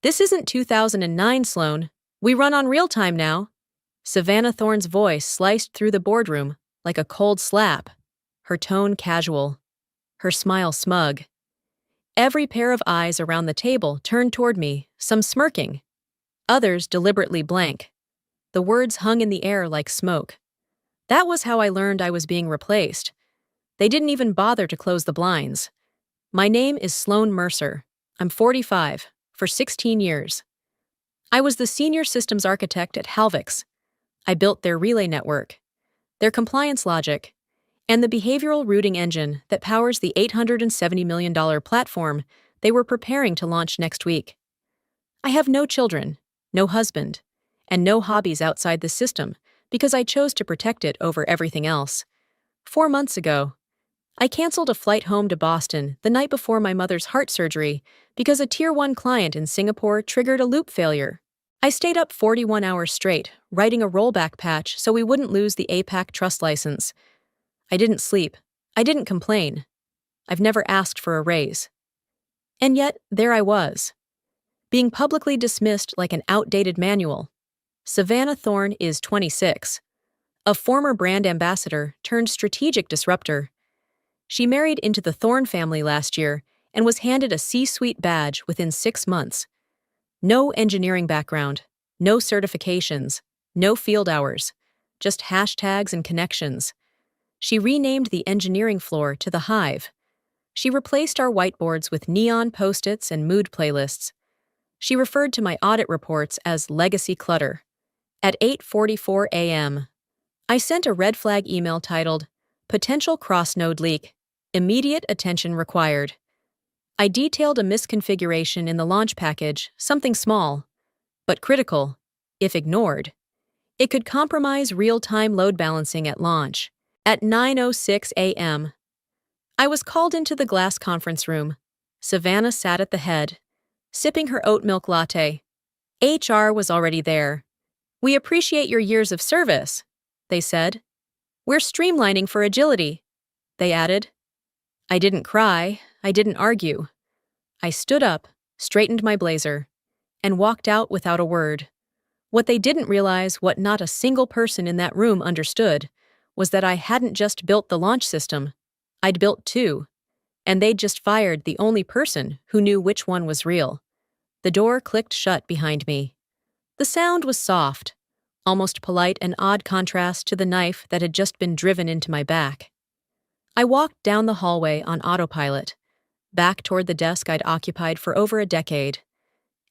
This isn't 2009, Sloan. We run on real time now. Savannah Thorne's voice sliced through the boardroom like a cold slap, her tone casual, her smile smug. Every pair of eyes around the table turned toward me, some smirking, others deliberately blank. The words hung in the air like smoke. That was how I learned I was being replaced. They didn't even bother to close the blinds. My name is Sloan Mercer. I'm 45, for 16 years. I was the senior systems architect at Halvix. I built their relay network, their compliance logic, and the behavioral routing engine that powers the $870 million platform they were preparing to launch next week. I have no children, no husband, and no hobbies outside the system because I chose to protect it over everything else. 4 months ago, I canceled a flight home to Boston the night before my mother's heart surgery because a Tier 1 client in Singapore triggered a loop failure. I stayed up 41 hours straight, writing a rollback patch so we wouldn't lose the APAC trust license. I didn't sleep. I didn't complain. I've never asked for a raise. And yet, there I was, being publicly dismissed like an outdated manual. Savannah Thorne is 26, a former brand ambassador turned strategic disruptor. She married into the Thorne family last year and was handed a C-suite badge within 6 months. No engineering background, no certifications, no field hours, just hashtags and connections. She renamed the engineering floor to the Hive. She replaced our whiteboards with neon post-its and mood playlists. She referred to my audit reports as legacy clutter. At 8:44 a.m., I sent a red flag email titled, "Potential cross-node leak. Immediate attention required." I detailed a misconfiguration in the launch package, something small, but critical. If ignored, it could compromise real-time load balancing at launch. At 9:06 a.m., I was called into the glass conference room. Savannah sat at the head, sipping her oat milk latte. HR was already there. "We appreciate your years of service," they said. "We're streamlining for agility," they added. I didn't cry, I didn't argue. I stood up, straightened my blazer, and walked out without a word. What they didn't realize, what not a single person in that room understood, was that I hadn't just built the launch system. I'd built 2, and they'd just fired the only person who knew which one was real. The door clicked shut behind me. The sound was soft, almost polite, an odd contrast to the knife that had just been driven into my back. I walked down the hallway on autopilot, back toward the desk I'd occupied for over a decade.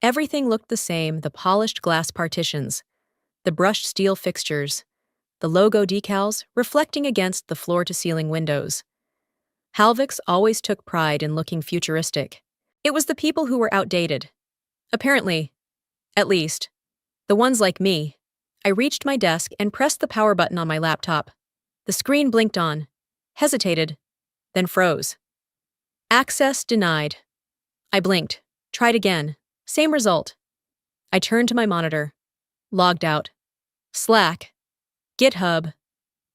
Everything looked the same, the polished glass partitions, the brushed steel fixtures, the logo decals reflecting against the floor-to-ceiling windows. Halvix always took pride in looking futuristic. It was the people who were outdated. Apparently. At least. The ones like me. I reached my desk and pressed the power button on my laptop. The screen blinked on, hesitated, then froze. Access denied. I blinked, tried again, same result. I turned to my monitor, logged out. Slack, GitHub,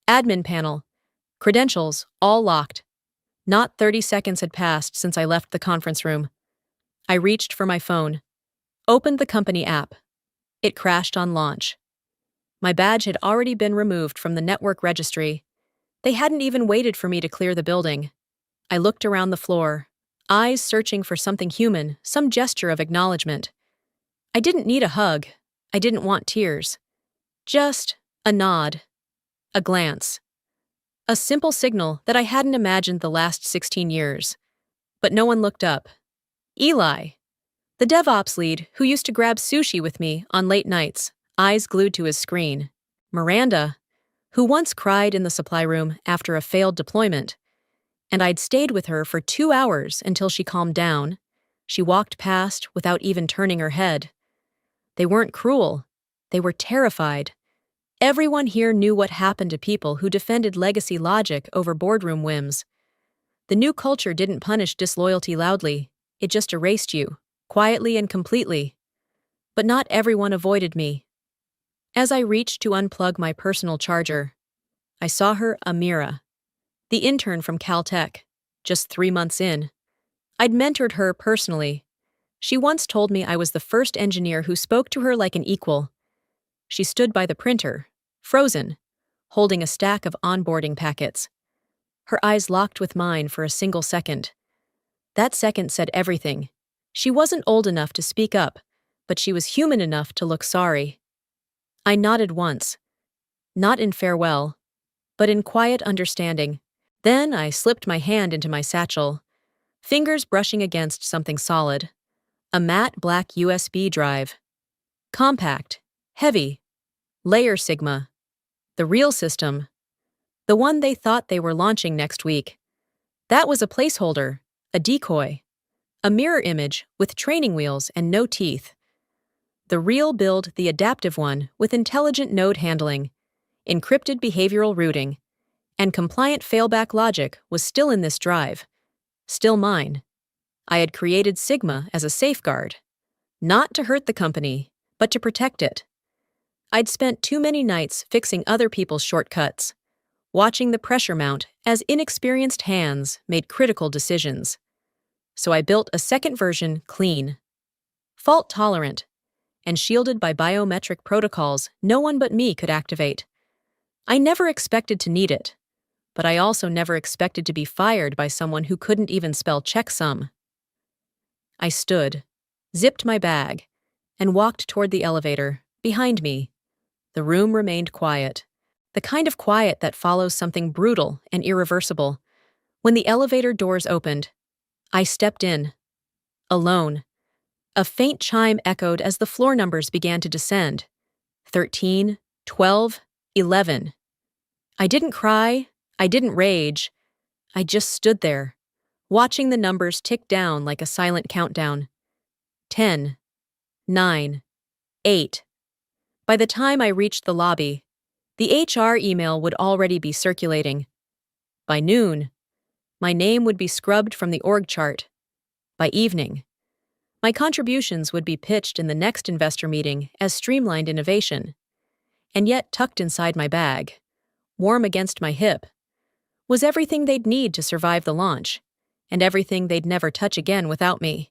admin panel, credentials, all locked. Not 30 seconds had passed since I left the conference room. I reached for my phone, opened the company app. It crashed on launch. My badge had already been removed from the network registry. They hadn't even waited for me to clear the building. I looked around the floor, eyes searching for something human, some gesture of acknowledgement. I didn't need a hug. I didn't want tears. Just a nod, a glance. A simple signal that I hadn't imagined the last 16 years. But no one looked up. Eli, the DevOps lead who used to grab sushi with me on late nights, eyes glued to his screen. Miranda, who once cried in the supply room after a failed deployment. And I'd stayed with her for 2 hours until she calmed down. She walked past without even turning her head. They weren't cruel. They were terrified. Everyone here knew what happened to people who defended legacy logic over boardroom whims. The new culture didn't punish disloyalty loudly. It just erased you, quietly and completely. But not everyone avoided me. As I reached to unplug my personal charger, I saw her, Amira, the intern from Caltech, just 3 months in. I'd mentored her personally. She once told me I was the first engineer who spoke to her like an equal. She stood by the printer, frozen, holding a stack of onboarding packets. Her eyes locked with mine for a single second. That second said everything. She wasn't old enough to speak up, but she was human enough to look sorry. I nodded once, not in farewell, but in quiet understanding. Then I slipped my hand into my satchel, fingers brushing against something solid. A matte black USB drive. Compact, heavy, layer Sigma. The real system. The one they thought they were launching next week. That was a placeholder, a decoy, a mirror image with training wheels and no teeth. The real build, the adaptive one, with intelligent node handling, encrypted behavioral routing, and compliant failback logic was still in this drive. Still mine. I had created Sigma as a safeguard. Not to hurt the company, but to protect it. I'd spent too many nights fixing other people's shortcuts, watching the pressure mount as inexperienced hands made critical decisions. So I built a second version clean, fault-tolerant, and shielded by biometric protocols no one but me could activate. I never expected to need it, but I also never expected to be fired by someone who couldn't even spell checksum. I stood, zipped my bag, and walked toward the elevator, behind me. The room remained quiet, the kind of quiet that follows something brutal and irreversible. When the elevator doors opened, I stepped in, alone. A faint chime echoed as the floor numbers began to descend. 13, 12, 11. I didn't cry, I didn't rage. I just stood there, watching the numbers tick down like a silent countdown. 10, 9, 8. By the time I reached the lobby, the HR email would already be circulating. By noon, my name would be scrubbed from the org chart. By evening, my contributions would be pitched in the next investor meeting as streamlined innovation. And yet, tucked inside my bag, warm against my hip, was everything they'd need to survive the launch, and everything they'd never touch again without me.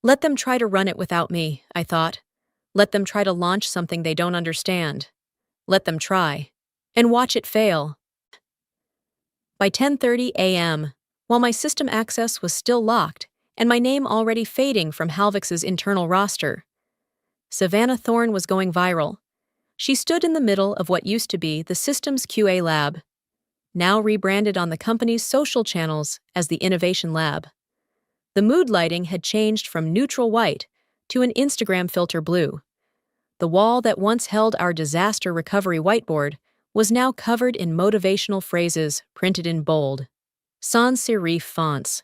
Let them try to run it without me, I thought. Let them try to launch something they don't understand. Let them try, and watch it fail. By 10:30 a.m., while my system access was still locked and my name already fading from Halvix's internal roster, Savannah Thorne was going viral. She stood in the middle of what used to be the system's QA lab, now rebranded on the company's social channels as the Innovation Lab. The mood lighting had changed from neutral white to an Instagram filter blue. The wall that once held our disaster recovery whiteboard was now covered in motivational phrases printed in bold, sans serif fonts.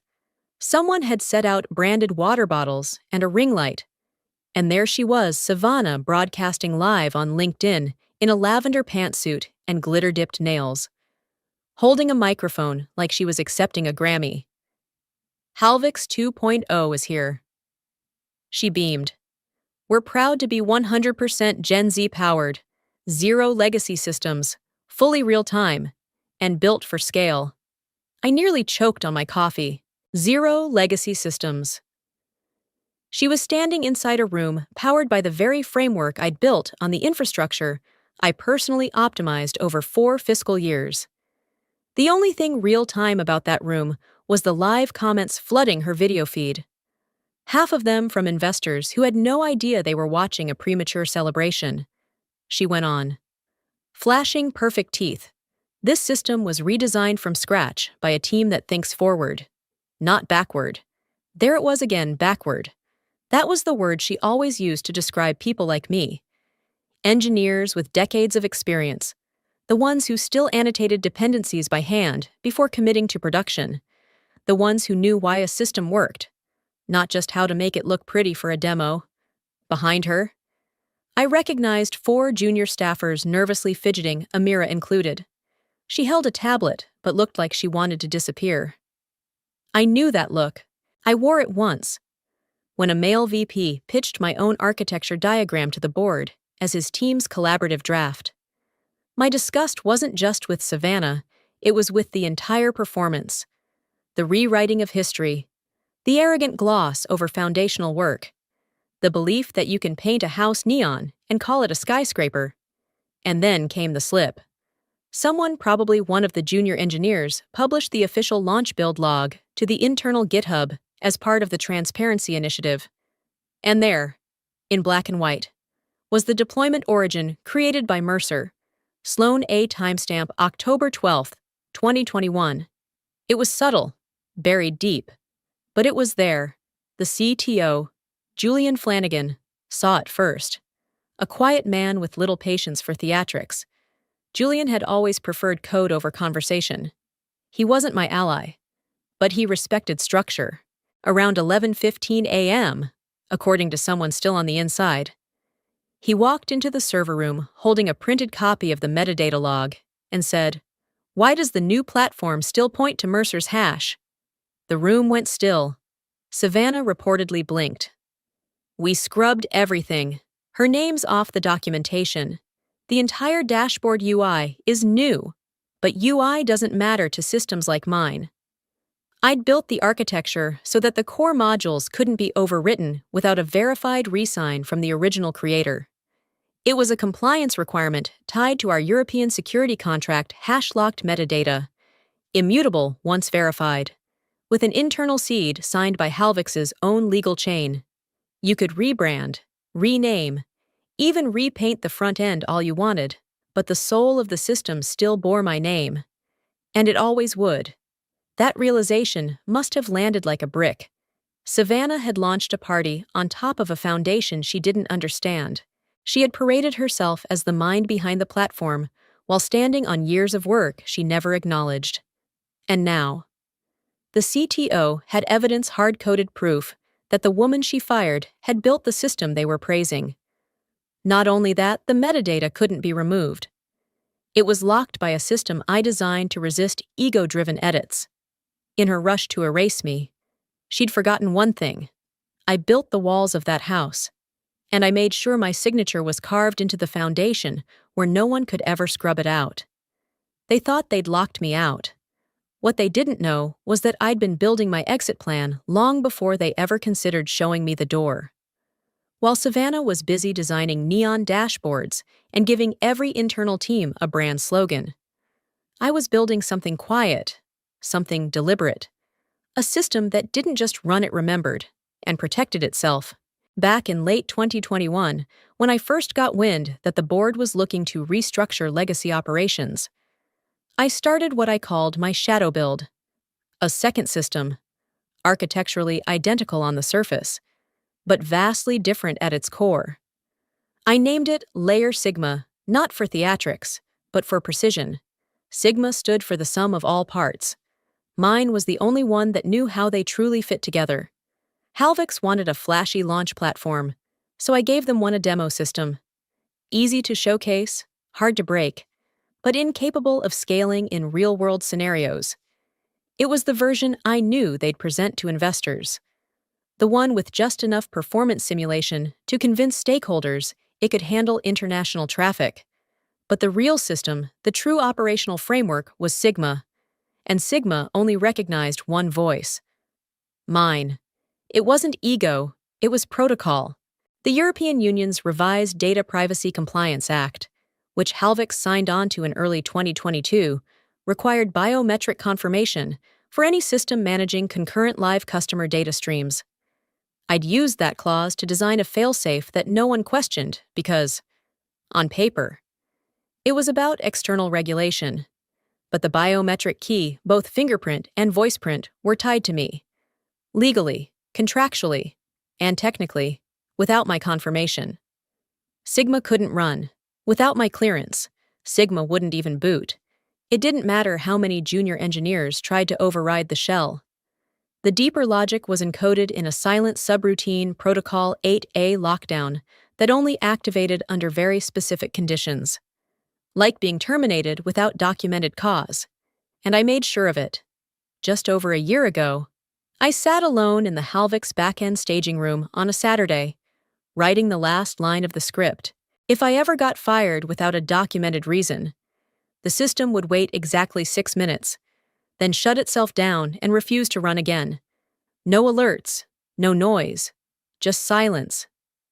Someone had set out branded water bottles and a ring light, and there she was, Savannah, broadcasting live on LinkedIn in a lavender pantsuit and glitter-dipped nails, holding a microphone like she was accepting a Grammy. Halvix 2.0 is here. She beamed. We're proud to be 100% Gen Z powered, zero legacy systems, fully real-time, and built for scale. I nearly choked on my coffee. Zero legacy systems. She was standing inside a room powered by the very framework I'd built on the infrastructure I personally optimized over 4 fiscal years. The only thing real-time about that room was the live comments flooding her video feed. Half of them from investors who had no idea they were watching a premature celebration. She went on. Flashing perfect teeth. This system was redesigned from scratch by a team that thinks forward, not backward. There it was again, backward. That was the word she always used to describe people like me. Engineers with decades of experience, the ones who still annotated dependencies by hand before committing to production, the ones who knew why a system worked, not just how to make it look pretty for a demo. Behind her, I recognized 4 junior staffers nervously fidgeting, Amira included. She held a tablet, but looked like she wanted to disappear. I knew that look. I wore it once, when a male VP pitched my own architecture diagram to the board as his team's collaborative draft. My disgust wasn't just with Savannah, it was with the entire performance. The rewriting of history, The arrogant gloss over foundational work. The belief that you can paint a house neon and call it a skyscraper. And then came the slip. Someone, probably one of the junior engineers, published the official launch build log to the internal GitHub as part of the transparency initiative. And there, in black and white, was the deployment origin created by Mercer. Sloan A. Timestamp October 12th, 2021. It was subtle, buried deep. But it was there. The CTO, Julian Flanagan, saw it first. A quiet man with little patience for theatrics. Julian had always preferred code over conversation. He wasn't my ally, but he respected structure. Around 11:15 a.m., according to someone still on the inside, he walked into the server room holding a printed copy of the metadata log and said, "Why does the new platform still point to Mercer's hash?" The room went still. Savannah reportedly blinked. "We scrubbed everything. Her name's off the documentation. The entire dashboard UI is new, but UI doesn't matter to systems like mine. I'd built the architecture so that the core modules couldn't be overwritten without a verified resign from the original creator. It was a compliance requirement tied to our European security contract hash-locked metadata, immutable once verified, with an internal seed signed by Halvix's own legal chain. You could rebrand, rename, even repaint the front end all you wanted, but the soul of the system still bore my name. And it always would. That realization must have landed like a brick. Savannah had launched a party on top of a foundation she didn't understand. She had paraded herself as the mind behind the platform, while standing on years of work she never acknowledged. And now, the CTO had evidence hard-coded proof that the woman she fired had built the system they were praising. Not only that, the metadata couldn't be removed. It was locked by a system I designed to resist ego-driven edits. In her rush to erase me, she'd forgotten one thing. I built the walls of that house, and I made sure my signature was carved into the foundation where no one could ever scrub it out. They thought they'd locked me out. What they didn't know was that I'd been building my exit plan long before they ever considered showing me the door. While Savannah was busy designing neon dashboards and giving every internal team a brand slogan, I was building something quiet, something deliberate, a system that didn't just run it remembered and protected itself. Back in late 2021, when I first got wind that the board was looking to restructure legacy operations, I started what I called my shadow build, a second system, architecturally identical on the surface, but vastly different at its core. I named it Layer Sigma, not for theatrics, but for precision. Sigma stood for the sum of all parts. Mine was the only one that knew how they truly fit together. Halvix wanted a flashy launch platform, so I gave them a demo system. Easy to showcase, hard to break, but incapable of scaling in real-world scenarios. It was the version I knew they'd present to investors. The one with just enough performance simulation to convince stakeholders it could handle international traffic. But the real system, the true operational framework, was Sigma. And Sigma only recognized one voice. Mine. It wasn't ego, it was protocol. The European Union's revised Data Privacy Compliance Act, which Halvix signed on to in early 2022, required biometric confirmation for any system managing concurrent live customer data streams. I'd used that clause to design a failsafe that no one questioned because, on paper, it was about external regulation. But the biometric key, both fingerprint and voiceprint, were tied to me. Legally, contractually, and technically, without my confirmation. Sigma couldn't run. Without my clearance, Sigma wouldn't even boot. It didn't matter how many junior engineers tried to override the shell. The deeper logic was encoded in a silent subroutine protocol 8A lockdown that only activated under very specific conditions, like being terminated without documented cause. And I made sure of it. Just over a year ago, I sat alone in the Halvix backend staging room on a Saturday, writing the last line of the script. If I ever got fired without a documented reason, the system would wait exactly 6 minutes, then shut itself down and refuse to run again. No alerts, no noise, just silence.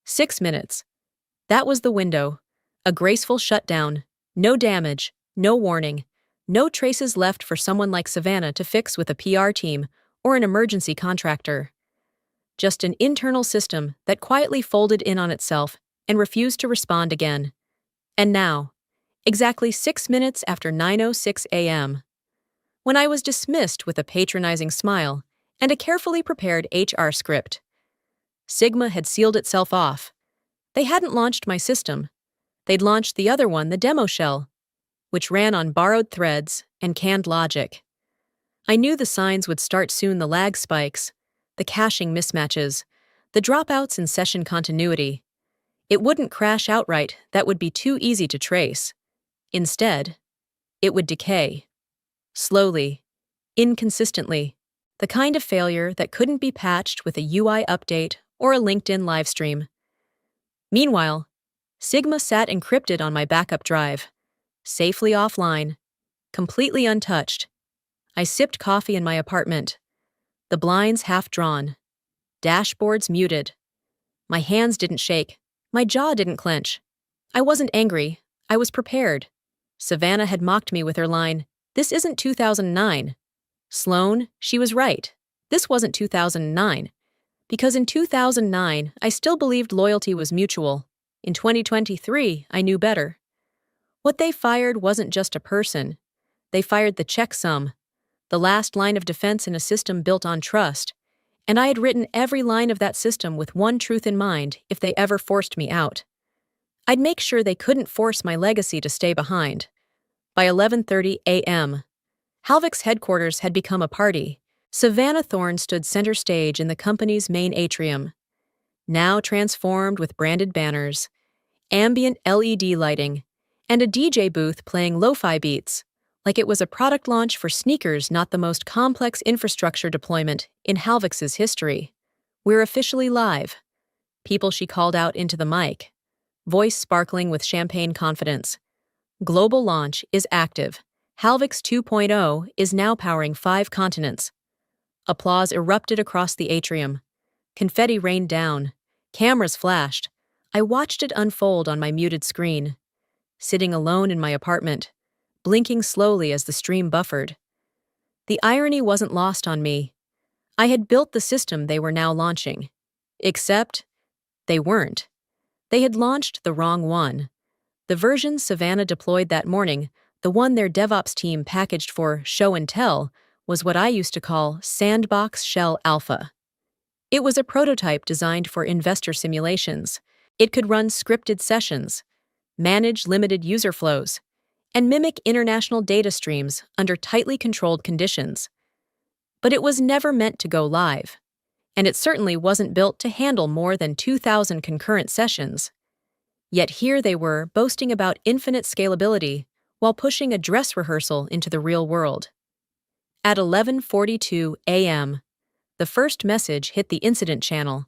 6 minutes. That was the window. A graceful shutdown. No damage, no warning, no traces left for someone like Savannah to fix with a PR team or an emergency contractor. Just an internal system that quietly folded in on itself and refused to respond again. And now, exactly 6 minutes after 9:06 a.m., when I was dismissed with a patronizing smile and a carefully prepared HR script, Sigma had sealed itself off. They hadn't launched my system. They'd launched the other one, the demo shell, which ran on borrowed threads and canned logic. I knew the signs would start soon: the lag spikes, the caching mismatches, the dropouts in session continuity. It wouldn't crash outright, that would be too easy to trace. Instead, it would decay. Slowly, inconsistently, the kind of failure that couldn't be patched with a UI update or a LinkedIn livestream. Meanwhile, Sigma sat encrypted on my backup drive, safely offline, completely untouched. I sipped coffee in my apartment, the blinds half drawn, dashboards muted. My hands didn't shake, my jaw didn't clench. I wasn't angry, I was prepared. Savannah had mocked me with her line, "This isn't 2009. Sloan, she was right. This wasn't 2009. Because in 2009, I still believed loyalty was mutual. In 2023, I knew better. What they fired wasn't just a person. They fired the checksum, the last line of defense in a system built on trust. And I had written every line of that system with one truth in mind: if they ever forced me out, I'd make sure they couldn't force my legacy to stay behind. By 11:30 a.m., Halvik's headquarters had become a party. Savannah Thorne stood center stage in the company's main atrium, now transformed with branded banners, ambient LED lighting, and a DJ booth playing lo-fi beats, like it was a product launch for sneakers, not the most complex infrastructure deployment in Halvik's history. "We're officially live," people she called out into the mic, voice sparkling with champagne confidence. "Global launch is active. Halvik's 2.0 is now powering 5 continents." Applause erupted across the atrium. Confetti rained down. Cameras flashed. I watched it unfold on my muted screen, sitting alone in my apartment, blinking slowly as the stream buffered. The irony wasn't lost on me. I had built the system they were now launching. Except, they weren't. They had launched the wrong one. The version Savannah deployed that morning, the one their DevOps team packaged for show and tell, was what I used to call Sandbox Shell Alpha. It was a prototype designed for investor simulations. It could run scripted sessions, manage limited user flows, and mimic international data streams under tightly controlled conditions. But it was never meant to go live, and it certainly wasn't built to handle more than 2,000 concurrent sessions. Yet here they were, boasting about infinite scalability while pushing a dress rehearsal into the real world. At 11:42 a.m., the first message hit the incident channel.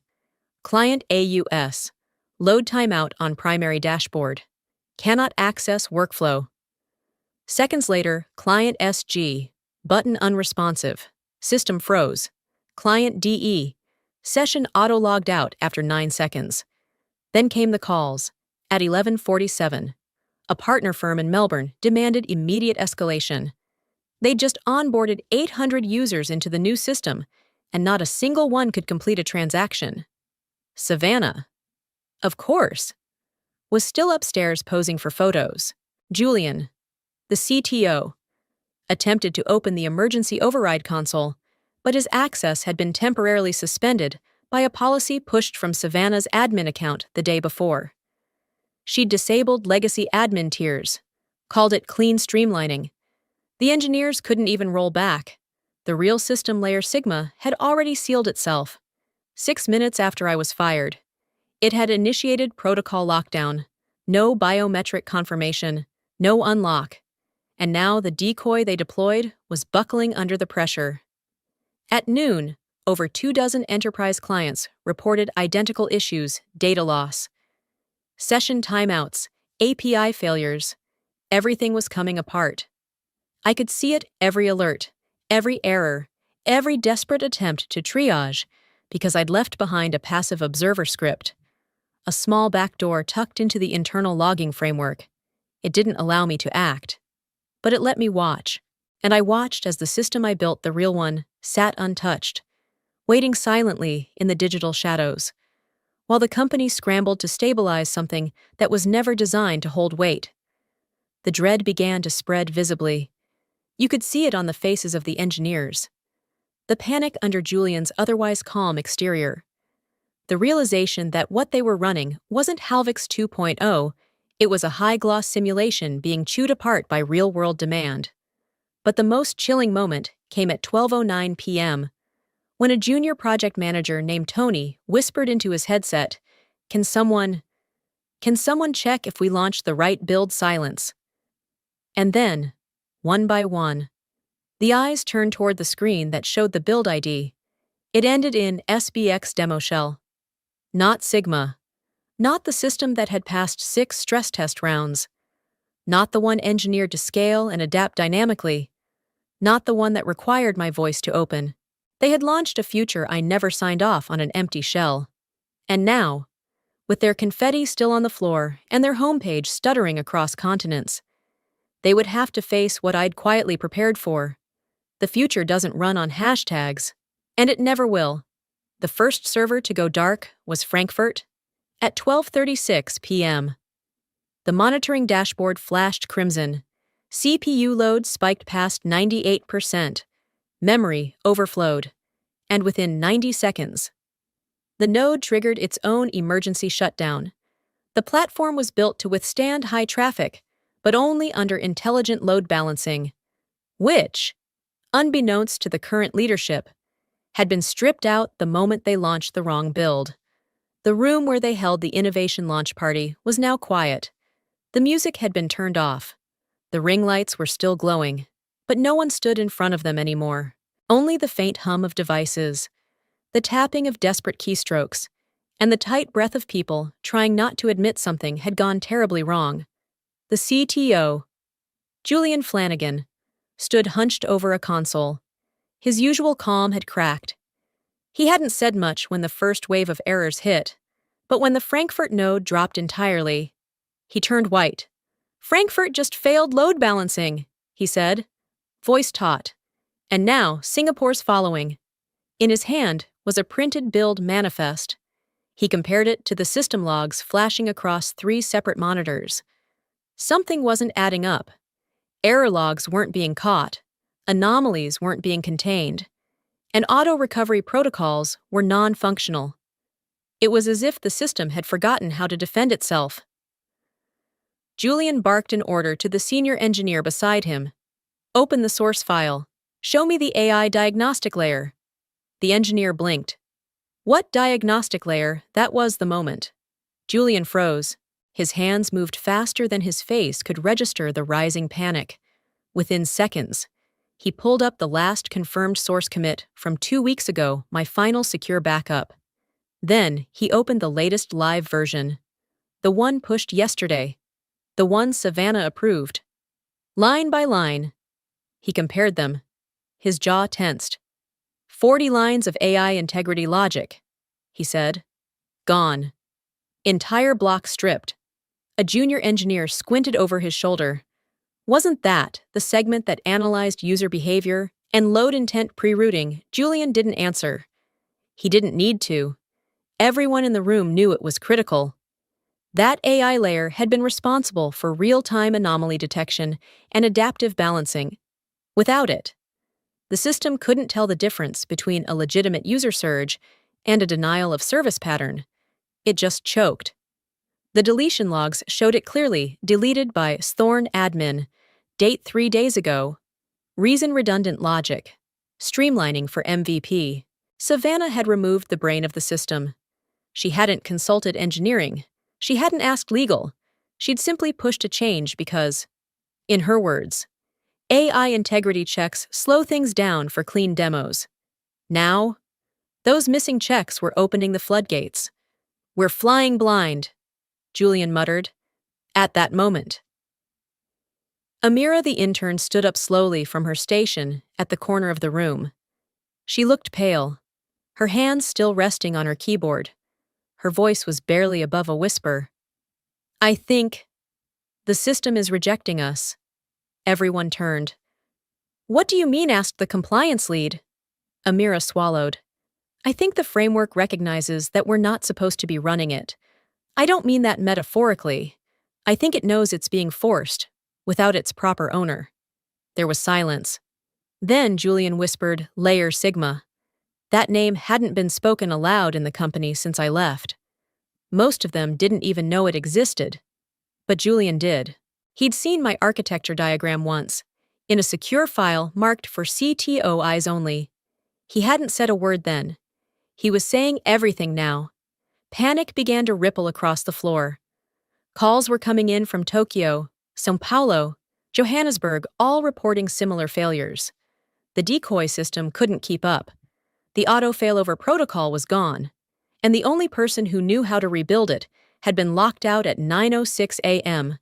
Client AUS. Load timeout on primary dashboard. Cannot access workflow. Seconds later, Client SG. Button unresponsive. System froze. Client DE. Session auto-logged out after 9 seconds. Then came the calls. At 11:47, a partner firm in Melbourne demanded immediate escalation. They'd just onboarded 800 users into the new system, and not a single one could complete a transaction. Savannah, of course, was still upstairs posing for photos. Julian, the CTO, attempted to open the emergency override console, but his access had been temporarily suspended by a policy pushed from Savannah's admin account the day before. She'd disabled legacy admin tiers, called it clean streamlining. The engineers couldn't even roll back. The real system layer Sigma had already sealed itself. 6 minutes after I was fired, it had initiated protocol lockdown, no biometric confirmation, no unlock, and now the decoy they deployed was buckling under the pressure. At noon, over 24 enterprise clients reported identical issues: data loss, session timeouts, API failures. Everything was coming apart. I could see it: every alert, every error, every desperate attempt to triage because I'd left behind a passive observer script, a small backdoor tucked into the internal logging framework. It didn't allow me to act, but it let me watch. And I watched as the system I built, the real one, sat untouched, waiting silently in the digital shadows, while the company scrambled to stabilize something that was never designed to hold weight. The dread began to spread visibly. You could see it on the faces of the engineers. The panic under Julian's otherwise calm exterior. The realization that what they were running wasn't Halvix 2.0, it was a high-gloss simulation being chewed apart by real-world demand. But the most chilling moment came at 12:09 p.m., when a junior project manager named Tony whispered into his headset, Can someone check if we launched the right build silence?" And then, one by one, the eyes turned toward the screen that showed the build ID. It ended in SBX demo shell. Not Sigma. Not the system that had passed 6 stress test rounds. Not the one engineered to scale and adapt dynamically. Not the one that required my voice to open. They had launched a future I never signed off on an empty shell. And now, with their confetti still on the floor and their homepage stuttering across continents, they would have to face what I'd quietly prepared for. The future doesn't run on hashtags, and it never will. The first server to go dark was Frankfurt at 12:36 p.m. The monitoring dashboard flashed crimson. CPU load spiked past 98%. Memory overflowed. And within 90 seconds, the node triggered its own emergency shutdown. The platform was built to withstand high traffic, but only under intelligent load balancing, which, unbeknownst to the current leadership, had been stripped out the moment they launched the wrong build. The room where they held the innovation launch party was now quiet. The music had been turned off. The ring lights were still glowing, but no one stood in front of them anymore. Only the faint hum of devices, the tapping of desperate keystrokes, and the tight breath of people trying not to admit something had gone terribly wrong. The CTO, Julian Flanagan, stood hunched over a console. His usual calm had cracked. He hadn't said much when the first wave of errors hit, but when the Frankfurt node dropped entirely, he turned white. "Frankfurt just failed load balancing," he said, voice taut. "And now Singapore's following." In his hand was a printed build manifest. He compared it to the system logs flashing across 3 separate monitors. Something wasn't adding up. Error logs weren't being caught. Anomalies weren't being contained. And auto-recovery protocols were non-functional. It was as if the system had forgotten how to defend itself. Julian barked an order to the senior engineer beside him. "Open the source file. Show me the AI diagnostic layer." The engineer blinked. What diagnostic layer? That was the moment. Julian froze. His hands moved faster than his face could register the rising panic. Within seconds, he pulled up the last confirmed source commit from 2 weeks ago, my final secure backup. Then he opened the latest live version. The one pushed yesterday. The one Savannah approved. Line by line, he compared them. His jaw tensed. 40 lines of AI integrity logic, he said. Gone. Entire block stripped. A junior engineer squinted over his shoulder. Wasn't that the segment that analyzed user behavior and load intent pre-routing? Julian didn't answer. He didn't need to. Everyone in the room knew it was critical. That AI layer had been responsible for real-time anomaly detection and adaptive balancing. Without it, the system couldn't tell the difference between a legitimate user surge and a denial of service pattern. It just choked. The deletion logs showed it clearly, deleted by Thorn admin, date 3 days ago, reason redundant logic, streamlining for MVP. Savannah had removed the brain of the system. She hadn't consulted engineering. She hadn't asked legal. She'd simply pushed a change because, in her words, AI integrity checks slow things down for clean demos. Now, those missing checks were opening the floodgates. "We're flying blind," Julian muttered. At that moment, Amira the intern stood up slowly from her station at the corner of the room. She looked pale, her hands still resting on her keyboard. Her voice was barely above a whisper. I think the system is rejecting us. Everyone turned. What do you mean? Asked the compliance lead. Amira swallowed. I think the framework recognizes that we're not supposed to be running it. I don't mean that metaphorically. I think it knows it's being forced, without its proper owner. There was silence. Then Julian whispered, Layer Sigma. That name hadn't been spoken aloud in the company since I left. Most of them didn't even know it existed. But Julian did. He'd seen my architecture diagram once, in a secure file marked for CTO eyes only. He hadn't said a word then. He was saying everything now. Panic began to ripple across the floor. Calls were coming in from Tokyo, São Paulo, Johannesburg, all reporting similar failures. The decoy system couldn't keep up. The auto failover protocol was gone, and the only person who knew how to rebuild it had been locked out at 9:06 a.m.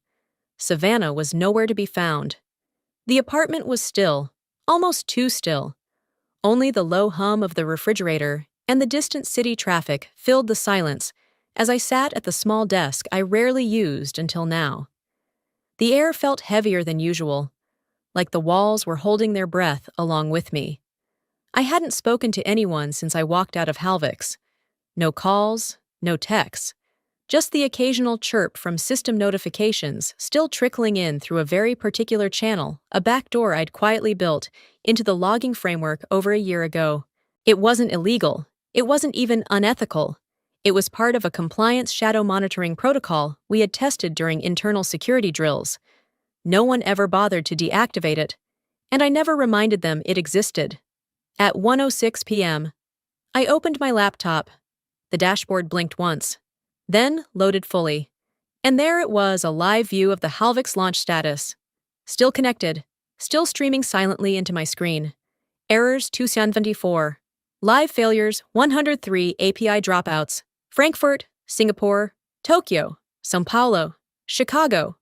Savannah was nowhere to be found. The apartment was still, almost too still. Only the low hum of the refrigerator and the distant city traffic filled the silence as I sat at the small desk I rarely used until now. The air felt heavier than usual, like the walls were holding their breath along with me. I hadn't spoken to anyone since I walked out of Halvik's. No calls, no texts. Just the occasional chirp from system notifications still trickling in through a very particular channel, a backdoor I'd quietly built into the logging framework over a year ago. It wasn't illegal. It wasn't even unethical. It was part of a compliance shadow monitoring protocol we had tested during internal security drills. No one ever bothered to deactivate it, and I never reminded them it existed. At 1:06 p.m., I opened my laptop. The dashboard blinked once, then loaded fully. And there it was, a live view of the Halvik's launch status. Still connected, still streaming silently into my screen. Errors 274. Live failures 103, API dropouts. Frankfurt, Singapore, Tokyo, São Paulo, Chicago.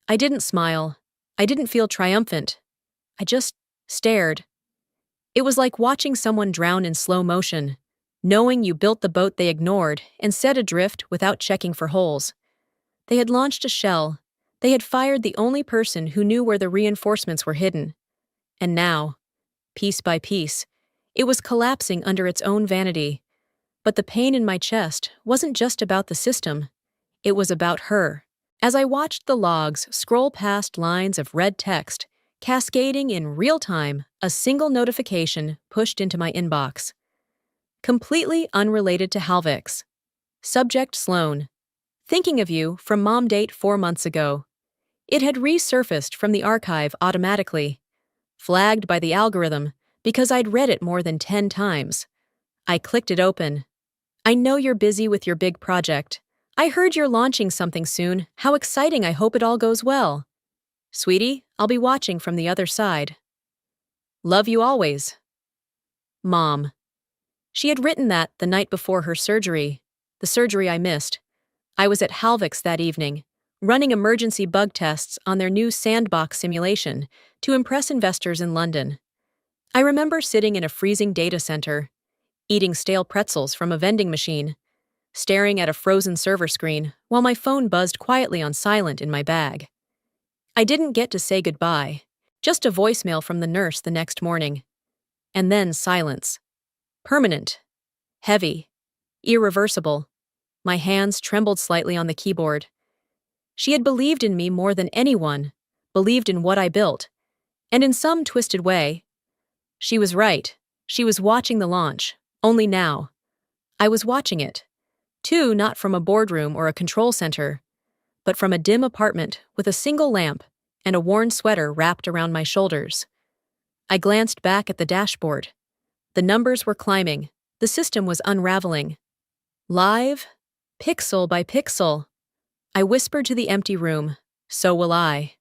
I didn't smile. I didn't feel triumphant. I just stared. It was like watching someone drown in slow motion, knowing you built the boat they ignored and set adrift without checking for holes. They had launched a shell. They had fired the only person who knew where the reinforcements were hidden. And now, piece by piece, it was collapsing under its own vanity. But the pain in my chest wasn't just about the system. It was about her. As I watched the logs scroll past lines of red text, cascading in real time, a single notification pushed into my inbox. Completely unrelated to Halvik's. Subject Sloan. Thinking of you from mom, date 4 months ago. It had resurfaced from the archive automatically, flagged by the algorithm because I'd read it more than 10 times. I clicked it open. I know you're busy with your big project. I heard you're launching something soon. How exciting. I hope it all goes well. Sweetie, I'll be watching from the other side. Love you always. Mom. She had written that the night before her surgery, the surgery I missed. I was at Halvik's that evening, running emergency bug tests on their new sandbox simulation to impress investors in London. I remember sitting in a freezing data center, eating stale pretzels from a vending machine, staring at a frozen server screen while my phone buzzed quietly on silent in my bag. I didn't get to say goodbye, just a voicemail from the nurse the next morning. And then silence. Permanent. Heavy. Irreversible. My hands trembled slightly on the keyboard. She had believed in me more than anyone, believed in what I built. And in some twisted way, she was right. She was watching the launch, only now. I was watching it, too, not from a boardroom or a control center, but from a dim apartment with a single lamp and a worn sweater wrapped around my shoulders. I glanced back at the dashboard. The numbers were climbing. The system was unraveling. Live, pixel by pixel. I whispered to the empty room, so will I.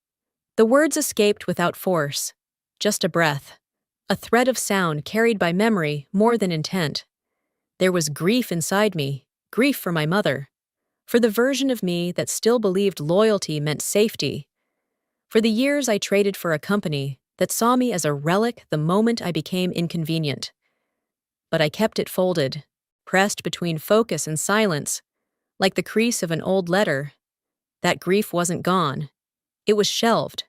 The words escaped without force, just a breath, a thread of sound carried by memory more than intent. There was grief inside me, grief for my mother, for the version of me that still believed loyalty meant safety, for the years I traded for a company that saw me as a relic the moment I became inconvenient. but I kept it folded, pressed between focus and silence, like the crease of an old letter. That grief wasn't gone. It was shelved,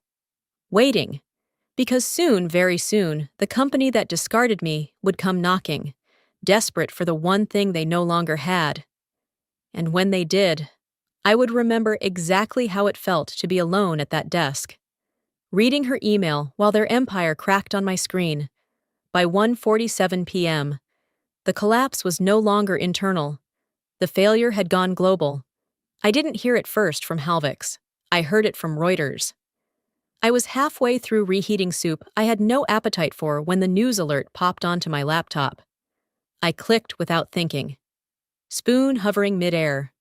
waiting, because soon, very soon, the company that discarded me would come knocking, desperate for the one thing they no longer had. And when they did, I would remember exactly how it felt to be alone at that desk, reading her email while their empire cracked on my screen. By 1:47 p.m., the collapse was no longer internal. The failure had gone global. I didn't hear it first from Halvix. I heard it from Reuters. I was halfway through reheating soup I had no appetite for when the news alert popped onto my laptop. I clicked without thinking. Spoon hovering midair.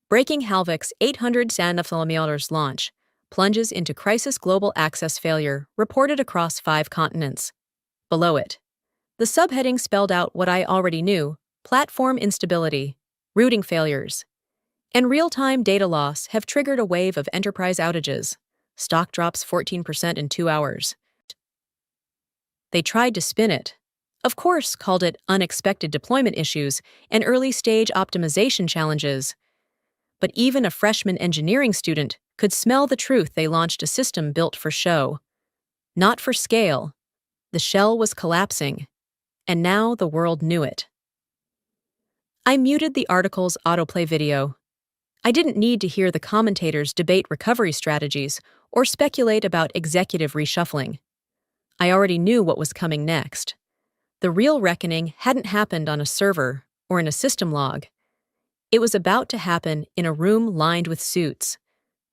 Breaking Halvix 800 millimeters launch plunges into crisis global access failure reported across 5 continents. Below it, the subheading spelled out what I already knew: platform instability, routing failures, and real-time data loss have triggered a wave of enterprise outages. Stock drops 14% in 2 hours. They tried to spin it. Of course, called it unexpected deployment issues and early-stage optimization challenges. But even a freshman engineering student could smell the truth. They launched a system built for show, not for scale. The shell was collapsing, and now the world knew it. I muted the article's autoplay video. I didn't need to hear the commentators debate recovery strategies or speculate about executive reshuffling. I already knew what was coming next. The real reckoning hadn't happened on a server or in a system log. It was about to happen in a room lined with suits,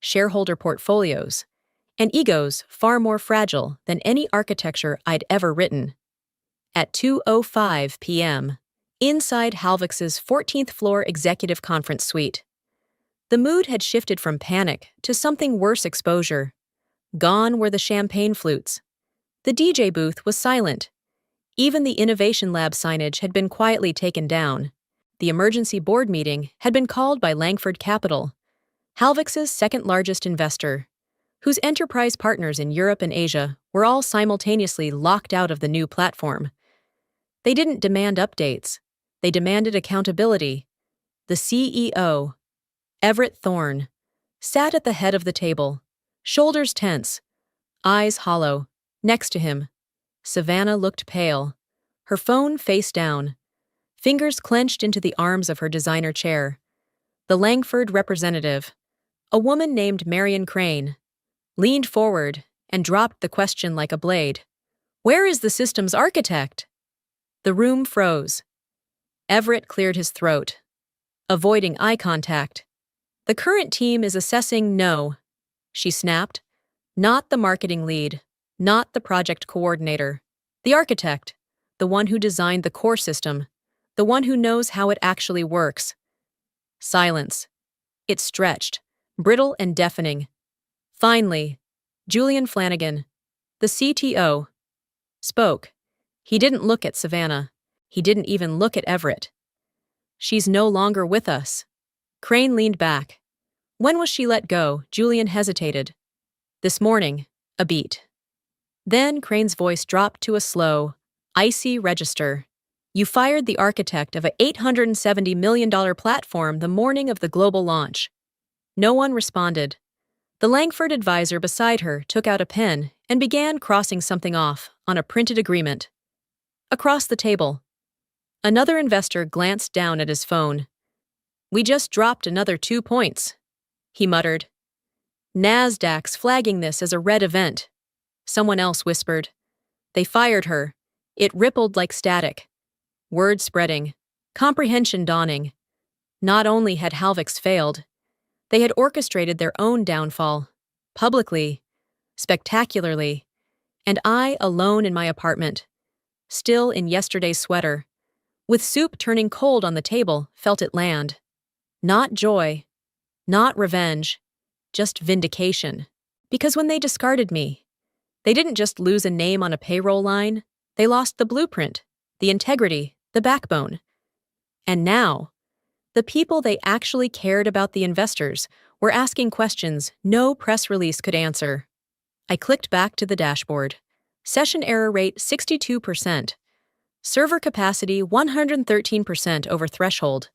shareholder portfolios, and egos far more fragile than any architecture I'd ever written. At 2:05 p.m., inside Halvix's 14th floor executive conference suite, the mood had shifted from panic to something worse: exposure. Gone were the champagne flutes. The DJ booth was silent. Even the Innovation Lab signage had been quietly taken down. The emergency board meeting had been called by Langford Capital, Halvix's second-largest investor, whose enterprise partners in Europe and Asia were all simultaneously locked out of the new platform. They didn't demand updates. They demanded accountability. The CEO, Everett Thorne, sat at the head of the table, shoulders tense, eyes hollow. Next to him, Savannah looked pale, her phone face down, fingers clenched into the arms of her designer chair. The Langford representative, a woman named Marion Crane, leaned forward and dropped the question like a blade. "Where is the system's architect?" The room froze. Everett cleared his throat, avoiding eye contact. "The current team is assessing." "No," she snapped. "Not the marketing lead, not the project coordinator. The architect, the one who designed the core system, the one who knows how it actually works." Silence. It stretched, brittle and deafening. Finally, Julian Flanagan, the CTO, spoke. He didn't look at Savannah. He didn't even look at Everett. "She's no longer with us." Crane leaned back. "When was she let go?" Julian hesitated. "This morning." A beat. Then Crane's voice dropped to a slow, icy register. "You fired the architect of a $870 million platform the morning of the global launch." No one responded. The Langford advisor beside her took out a pen and began crossing something off on a printed agreement. Across the table, another investor glanced down at his phone. "We just dropped another 2 points," he muttered. "Nasdaq's flagging this as a red event." Someone else whispered. "They fired her." It rippled like static. Word spreading, comprehension dawning. Not only had Halvix failed, they had orchestrated their own downfall, publicly, spectacularly, and I, alone in my apartment, still in yesterday's sweater, with soup turning cold on the table, felt it land. Not joy, not revenge, just vindication. Because when they discarded me, they didn't just lose a name on a payroll line, they lost the blueprint, the integrity, the backbone. And now, the people they actually cared about, the investors, were asking questions no press release could answer. I clicked back to the dashboard. Session error rate 62%. Server capacity 113% over threshold.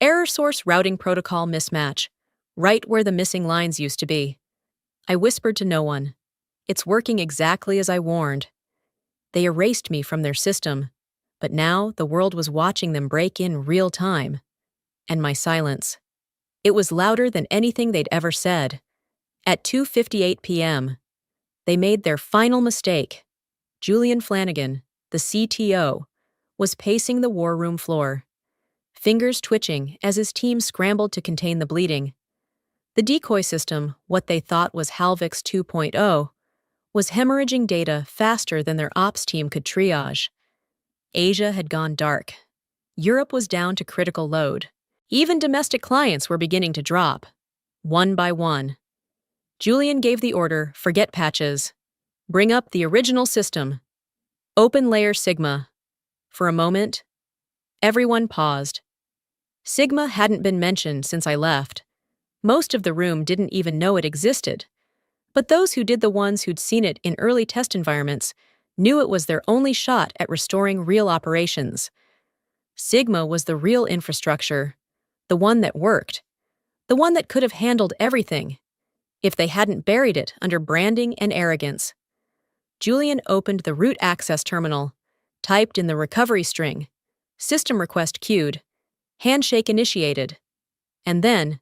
Error source routing protocol mismatch. Right where the missing lines used to be. I whispered to no one. It's working exactly as I warned. They erased me from their system, but now the world was watching them break in real time. And my silence. It was louder than anything they'd ever said. At 2:58 p.m., they made their final mistake. Julian Flanagan, the CTO, was pacing the war room floor, fingers twitching as his team scrambled to contain the bleeding. The decoy system, what they thought was Halvix 2.0, was hemorrhaging data faster than their ops team could triage. Asia had gone dark. Europe was down to critical load. Even domestic clients were beginning to drop. One by one. Julian gave the order, forget patches. Bring up the original system. Open layer Sigma. For a moment, everyone paused. Sigma hadn't been mentioned since I left. Most of the room didn't even know it existed. But those who did, the ones who'd seen it in early test environments, knew it was their only shot at restoring real operations. Sigma was the real infrastructure, the one that worked, the one that could have handled everything, if they hadn't buried it under branding and arrogance. Julian opened the root access terminal, typed in the recovery string, system request queued, handshake initiated, and then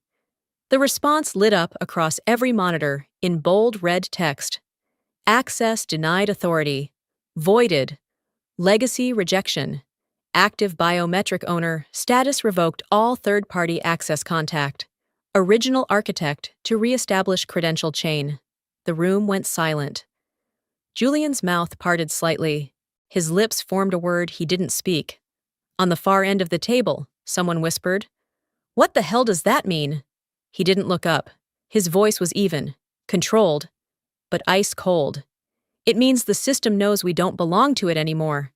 the response lit up across every monitor in bold red text. Access denied authority, voided, legacy rejection, active biometric owner, status revoked all third-party access contact, original architect to reestablish credential chain. The room went silent. Julian's mouth parted slightly. His lips formed a word he didn't speak. On the far end of the table, someone whispered, "What the hell does that mean?" He didn't look up. His voice was even, controlled, but ice cold. "It means the system knows we don't belong to it anymore."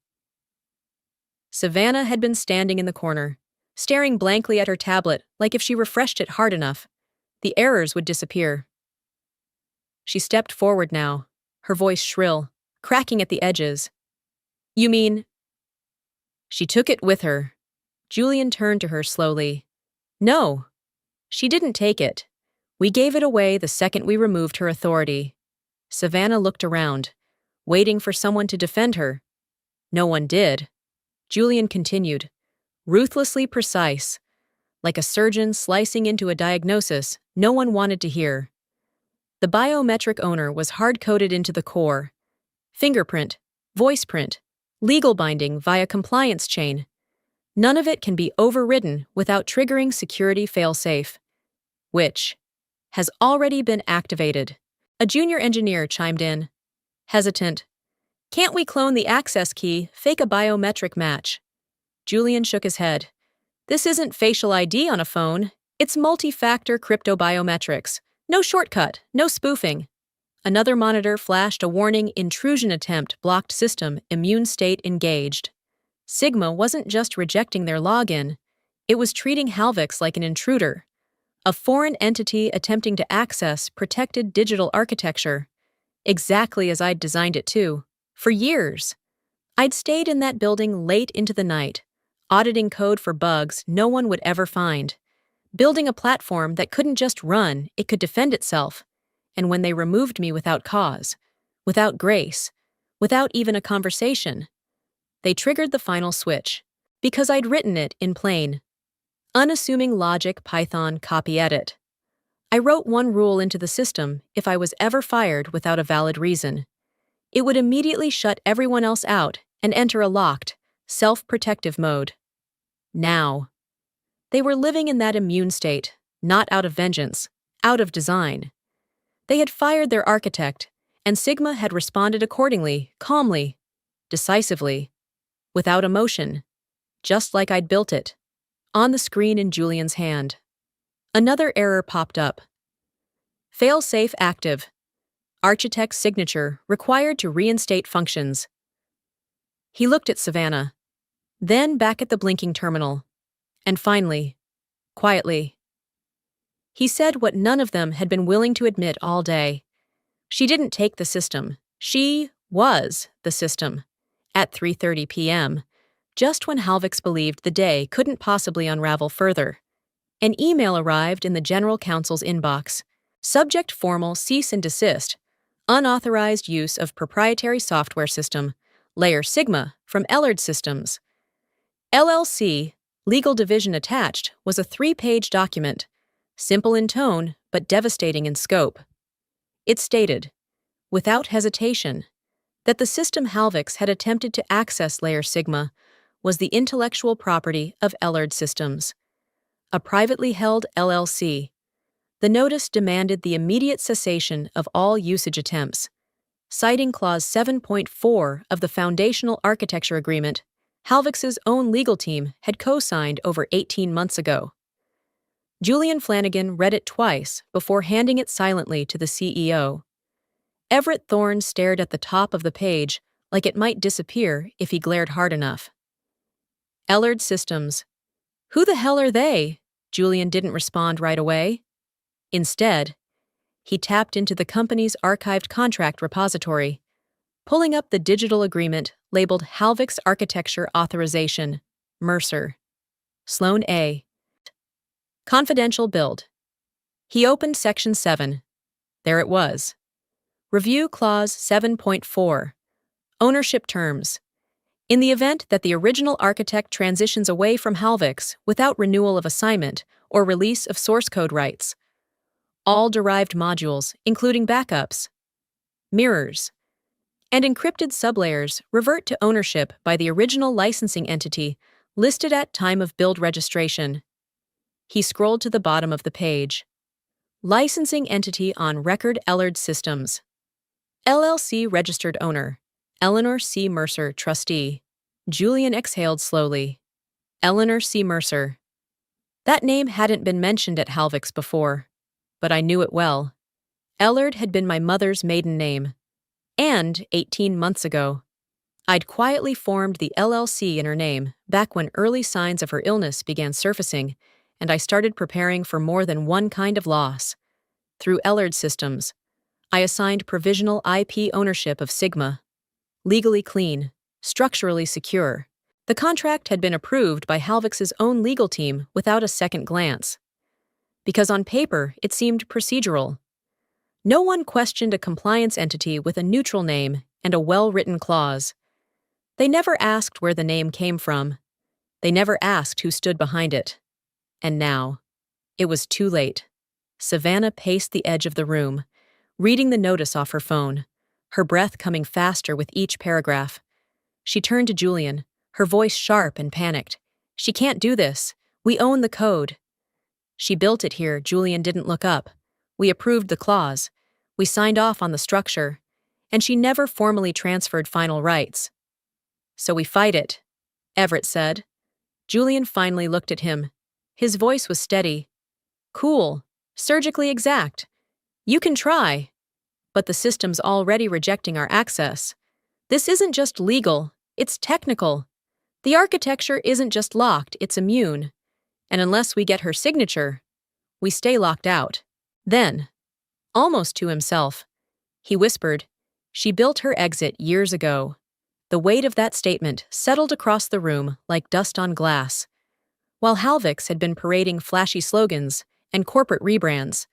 Savannah had been standing in the corner, staring blankly at her tablet like if she refreshed it hard enough, the errors would disappear. She stepped forward now, her voice shrill, cracking at the edges. "You mean—" She took it with her. Julian turned to her slowly. "No. She didn't take it. We gave it away the second we removed her authority." Savannah looked around, waiting for someone to defend her. No one did. Julian continued, ruthlessly precise, like a surgeon slicing into a diagnosis no one wanted to hear. The biometric owner was hard-coded into the core. Fingerprint, voice print, legal binding via compliance chain. None of it can be overridden without triggering security failsafe, which has already been activated. A junior engineer chimed in, hesitant. "Can't we clone the access key, fake a biometric match?" Julian shook his head. "This isn't facial ID on a phone. It's multi-factor cryptobiometrics. No shortcut, no spoofing." Another monitor flashed a warning, intrusion attempt, blocked system, immune state engaged. Sigma wasn't just rejecting their login. It was treating Halvix like an intruder, a foreign entity attempting to access protected digital architecture. Exactly as I'd designed it too. For years. I'd stayed in that building late into the night, auditing code for bugs no one would ever find, building a platform that couldn't just run, it could defend itself. And when they removed me without cause, without grace, without even a conversation, they triggered the final switch, because I'd written it in plain, unassuming logic Python copy edit. I wrote one rule into the system: if I was ever fired without a valid reason, it would immediately shut everyone else out and enter a locked, self-protective mode. Now, they were living in that immune state, not out of vengeance, out of design. They had fired their architect, and Sigma had responded accordingly, calmly, decisively, without emotion, just like I'd built it. On the screen in Julian's hand, another error popped up. Failsafe active. Architect's signature required to reinstate functions. He looked at Savannah, then back at the blinking terminal, and finally, quietly, he said what none of them had been willing to admit all day. She didn't take the system. She was the system. At 3:30 p.m., Just when Halvix believed the day couldn't possibly unravel further, an email arrived in the General Counsel's inbox. Subject formal cease and desist. Unauthorized use of proprietary software system, Layer Sigma, from Ellard Systems. LLC, legal division attached, was a 3-page document, simple in tone but devastating in scope. It stated, without hesitation, that the system Halvix had attempted to access Layer Sigma was the intellectual property of Ellard Systems, a privately held LLC. The notice demanded the immediate cessation of all usage attempts. Citing Clause 7.4 of the Foundational Architecture Agreement, Halvix's own legal team had co-signed over 18 months ago. Julian Flanagan read it twice before handing it silently to the CEO. Everett Thorne stared at the top of the page like it might disappear if he glared hard enough. Ellard Systems. Who the hell are they? Julian didn't respond right away. Instead, he tapped into the company's archived contract repository, pulling up the digital agreement labeled Halvix Architecture Authorization, Mercer. Sloan A. Confidential build. He opened Section 7. There it was. Review Clause 7.4. Ownership terms. In the event that the original architect transitions away from Halvix without renewal of assignment or release of source code rights, all derived modules, including backups, mirrors, and encrypted sublayers revert to ownership by the original licensing entity listed at time of build registration. He scrolled to the bottom of the page. Licensing entity on record Ellard Systems. LLC registered owner, Eleanor C. Mercer, trustee. Julian exhaled slowly. Eleanor C. Mercer. That name hadn't been mentioned at Halvix before, but I knew it well. Ellard had been my mother's maiden name. And 18 months ago, I'd quietly formed the LLC in her name back when early signs of her illness began surfacing, and I started preparing for more than one kind of loss. Through Ellard Systems, I assigned provisional IP ownership of Sigma. Legally clean, structurally secure. The contract had been approved by Halvix's own legal team without a second glance. Because on paper, it seemed procedural. No one questioned a compliance entity with a neutral name and a well-written clause. They never asked where the name came from. They never asked who stood behind it. And now, it was too late. Savannah paced the edge of the room, reading the notice off her phone, her breath coming faster with each paragraph. She turned to Julian, her voice sharp and panicked. She can't do this. We own the code. She built it here. Julian didn't look up. We approved the clause. We signed off on the structure. And she never formally transferred final rights. So we fight it, Everett said. Julian finally looked at him. His voice was steady. Cool. Surgically exact. You can try. But the system's already rejecting our access. This isn't just legal, it's technical. The architecture isn't just locked, it's immune. And unless we get her signature, we stay locked out. Then, almost to himself, he whispered, she built her exit years ago. The weight of that statement settled across the room like dust on glass. While Halvix had been parading flashy slogans and corporate rebrands,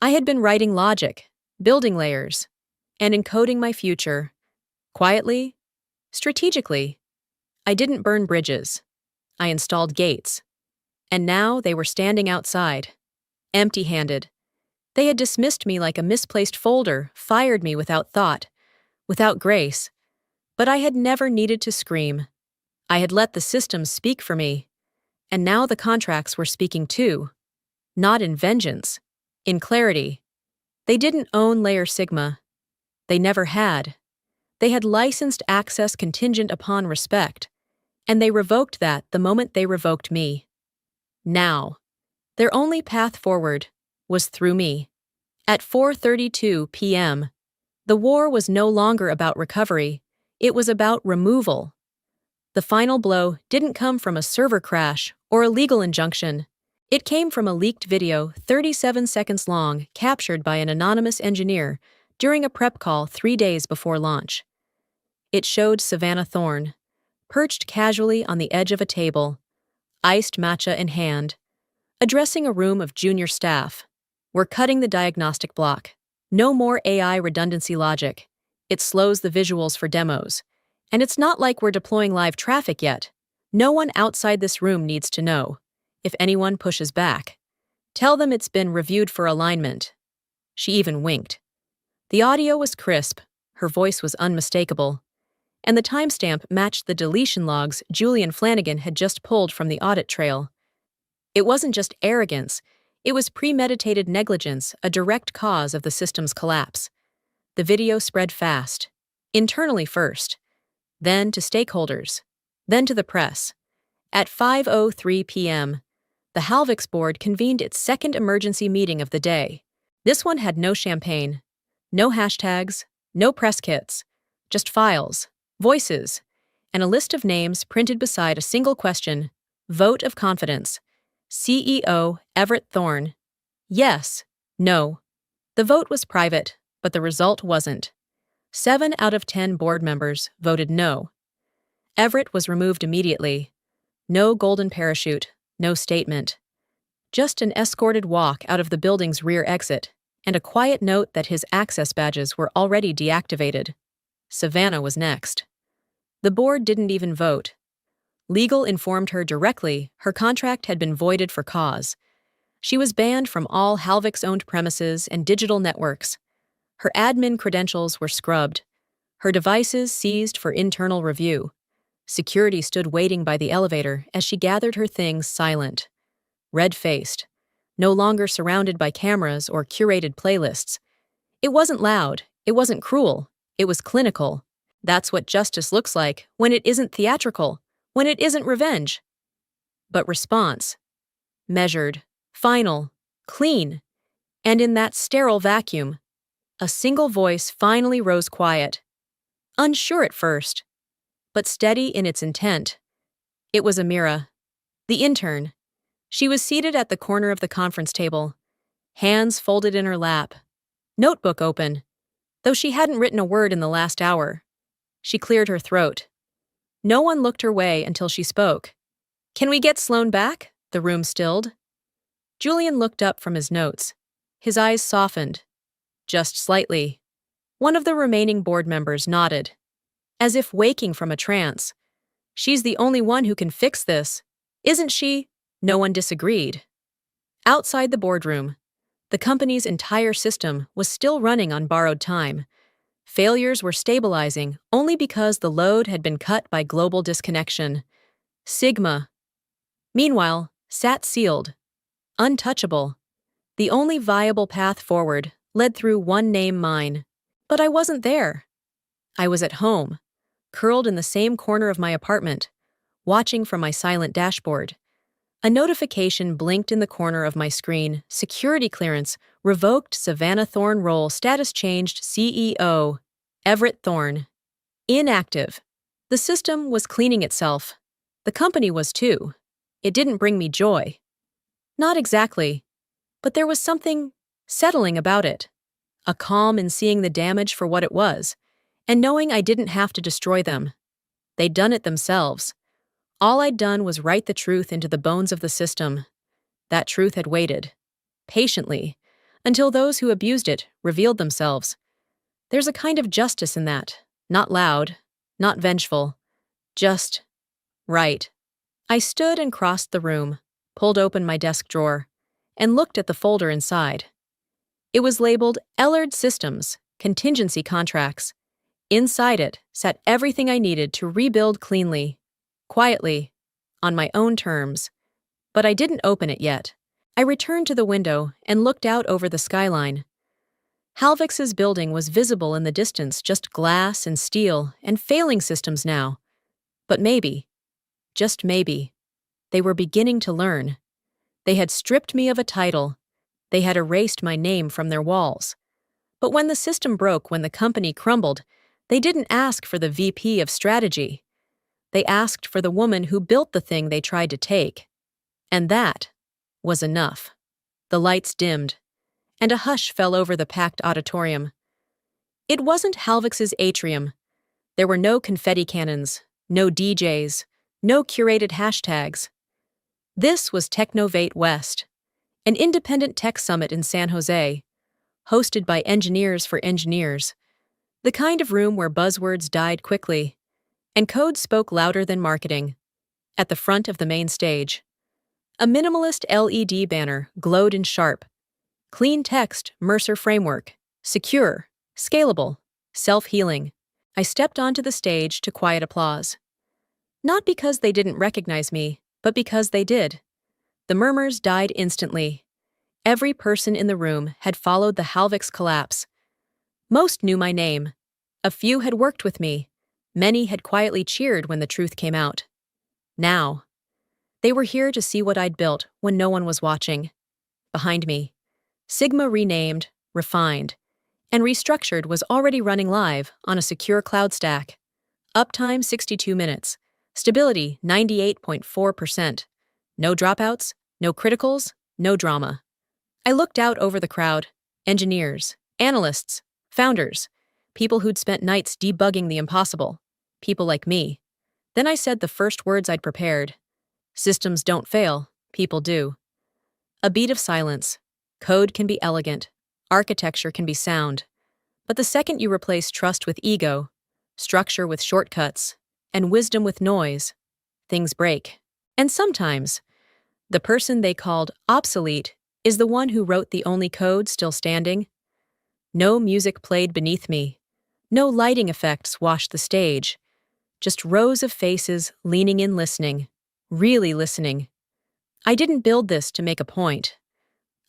I had been writing logic, building layers, and encoding my future. Quietly, strategically. I didn't burn bridges. I installed gates. And now they were standing outside, empty-handed. They had dismissed me like a misplaced folder, fired me without thought, without grace. But I had never needed to scream. I had let the systems speak for me. And now the contracts were speaking too. Not in vengeance, in clarity. They didn't own Layer Sigma. They never had. They had licensed access contingent upon respect, and they revoked that the moment they revoked me. Now, their only path forward was through me. At 4:32 p.m., the war was no longer about recovery, it was about removal. The final blow didn't come from a server crash or a legal injunction. It came from a leaked video 37 seconds long captured by an anonymous engineer during a prep call 3 days before launch. It showed Savannah Thorne, perched casually on the edge of a table, iced matcha in hand, addressing a room of junior staff. We're cutting the diagnostic block. No more AI redundancy logic. It slows the visuals for demos. And it's not like we're deploying live traffic yet. No one outside this room needs to know. If anyone pushes back, tell them it's been reviewed for alignment. She even winked. The audio was crisp, her voice was unmistakable, and the timestamp matched the deletion logs Julian Flanagan had just pulled from the audit trail. It wasn't just arrogance, it was premeditated negligence, a direct cause of the system's collapse. The video spread fast, internally first, then to stakeholders, then to the press. At 5:03 p.m., the Halvix board convened its second emergency meeting of the day. This one had no champagne, no hashtags, no press kits, just files, voices, and a list of names printed beside a single question: vote of confidence. CEO Everett Thorne. Yes. No. The vote was private, but the result wasn't. 7 out of 10 board members voted no. Everett was removed immediately. No golden parachute, no statement. Just an escorted walk out of the building's rear exit, and a quiet note that his access badges were already deactivated. Savannah was next. The board didn't even vote. Legal informed her directly her contract had been voided for cause. She was banned from all Halvix-owned premises and digital networks. Her admin credentials were scrubbed. Her devices seized for internal review. Security stood waiting by the elevator as she gathered her things silent. Red-faced, no longer surrounded by cameras or curated playlists. It wasn't loud, it wasn't cruel, it was clinical. That's what justice looks like when it isn't theatrical, when it isn't revenge. But response. Measured, final, clean. And in that sterile vacuum, a single voice finally rose quiet. Unsure at first, but steady in its intent. It was Amira, the intern. She was seated at the corner of the conference table, hands folded in her lap, notebook open, though she hadn't written a word in the last hour. She cleared her throat. No one looked her way until she spoke. Can we get Sloan back? The room stilled. Julian looked up from his notes. His eyes softened. Just slightly. One of the remaining board members nodded, as if waking from a trance. She's the only one who can fix this, isn't she? No one disagreed. Outside the boardroom, the company's entire system was still running on borrowed time. Failures were stabilizing only because the load had been cut by global disconnection. Sigma, meanwhile, sat sealed, untouchable. The only viable path forward led through one name: mine. But I wasn't there. I was at home, curled in the same corner of my apartment, watching from my silent dashboard. A notification blinked in the corner of my screen. Security clearance revoked. Savannah Thorne role status changed. CEO Everett Thorne. Inactive. The system was cleaning itself. The company was too. It didn't bring me joy. Not exactly. But there was something settling about it. A calm in seeing the damage for what it was, and knowing I didn't have to destroy them. They'd done it themselves. All I'd done was write the truth into the bones of the system. That truth had waited, patiently, until those who abused it revealed themselves. There's a kind of justice in that, not loud, not vengeful, just right. I stood and crossed the room, pulled open my desk drawer, and looked at the folder inside. It was labeled Ellard Systems, Contingency Contracts. Inside it sat everything I needed to rebuild cleanly, quietly, on my own terms. But I didn't open it yet. I returned to the window and looked out over the skyline. Halvix's building was visible in the distance, just glass and steel and failing systems now. But maybe, just maybe, they were beginning to learn. They had stripped me of a title. They had erased my name from their walls. But when the system broke, when the company crumbled, they didn't ask for the VP of strategy. They asked for the woman who built the thing they tried to take. And that was enough. The lights dimmed, and a hush fell over the packed auditorium. It wasn't Halvix's atrium. There were no confetti cannons, no DJs, no curated hashtags. This was Technovate West, an independent tech summit in San Jose, hosted by engineers for engineers, the kind of room where buzzwords died quickly, and code spoke louder than marketing. At the front of the main stage, a minimalist LED banner glowed in sharp, clean text Mercer framework, secure, scalable, self-healing. I stepped onto the stage to quiet applause. Not because they didn't recognize me, but because they did. The murmurs died instantly. Every person in the room had followed the Halvik's collapse. Most knew my name. A few had worked with me. Many had quietly cheered when the truth came out. Now, they were here to see what I'd built when no one was watching. Behind me, Sigma renamed, refined, and restructured was already running live on a secure cloud stack. Uptime 62 minutes. Stability 98.4%. No dropouts, no criticals, no drama. I looked out over the crowd, engineers, analysts, founders, people who'd spent nights debugging the impossible, people like me. Then I said the first words I'd prepared. Systems don't fail, people do. A beat of silence. Code can be elegant, architecture can be sound. But the second you replace trust with ego, structure with shortcuts, and wisdom with noise, things break. And sometimes, the person they called obsolete is the one who wrote the only code still standing. No music played beneath me. No lighting effects washed the stage. Just rows of faces leaning in listening, really listening. I didn't build this to make a point.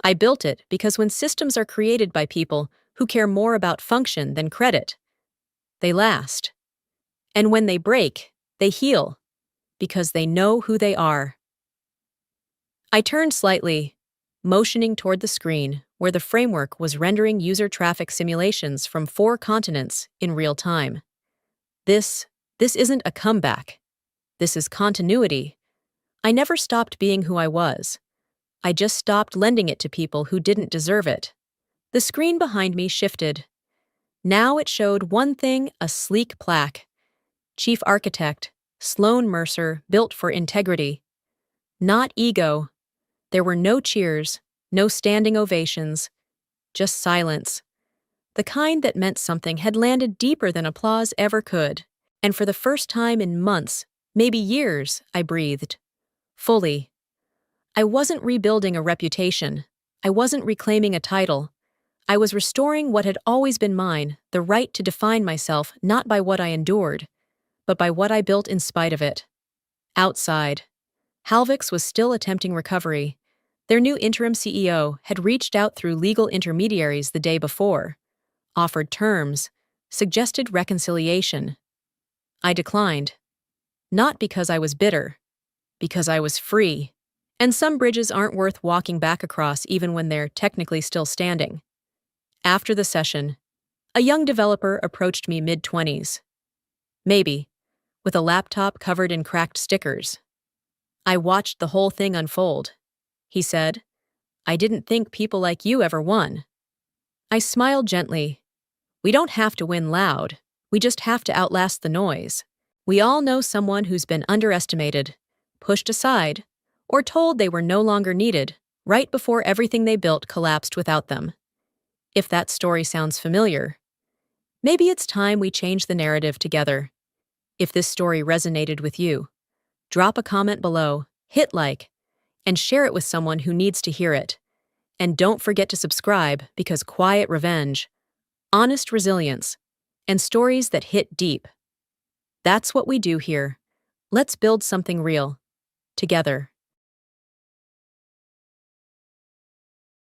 I built it because when systems are created by people who care more about function than credit, they last. And when they break, they heal, because they know who they are. I turned slightly, motioning toward the screen where the framework was rendering user traffic simulations from 4 continents in real time. This isn't a comeback. This is continuity. I never stopped being who I was. I just stopped lending it to people who didn't deserve it. The screen behind me shifted. Now it showed one thing, a sleek plaque. Chief Architect, Sloan Mercer, built for integrity. Not ego. There were no cheers, no standing ovations, just silence. The kind that meant something had landed deeper than applause ever could. And for the first time in months, maybe years, I breathed. Fully. I wasn't rebuilding a reputation. I wasn't reclaiming a title. I was restoring what had always been mine, the right to define myself not by what I endured, but by what I built in spite of it. Outside, Halvik's was still attempting recovery. Their new interim CEO had reached out through legal intermediaries the day before, offered terms, suggested reconciliation. I declined. Not because I was bitter, because I was free. And some bridges aren't worth walking back across even when they're technically still standing. After the session, a young developer approached me mid-20s. Maybe, with a laptop covered in cracked stickers. I watched the whole thing unfold. He said, "I didn't think people like you ever won." I smiled gently. We don't have to win loud. We just have to outlast the noise. We all know someone who's been underestimated, pushed aside, or told they were no longer needed, right before everything they built collapsed without them. If that story sounds familiar, maybe it's time we change the narrative together. If this story resonated with you, drop a comment below, hit like, and share it with someone who needs to hear it. And don't forget to subscribe because quiet revenge, honest resilience, and stories that hit deep. That's what we do here. Let's build something real, together.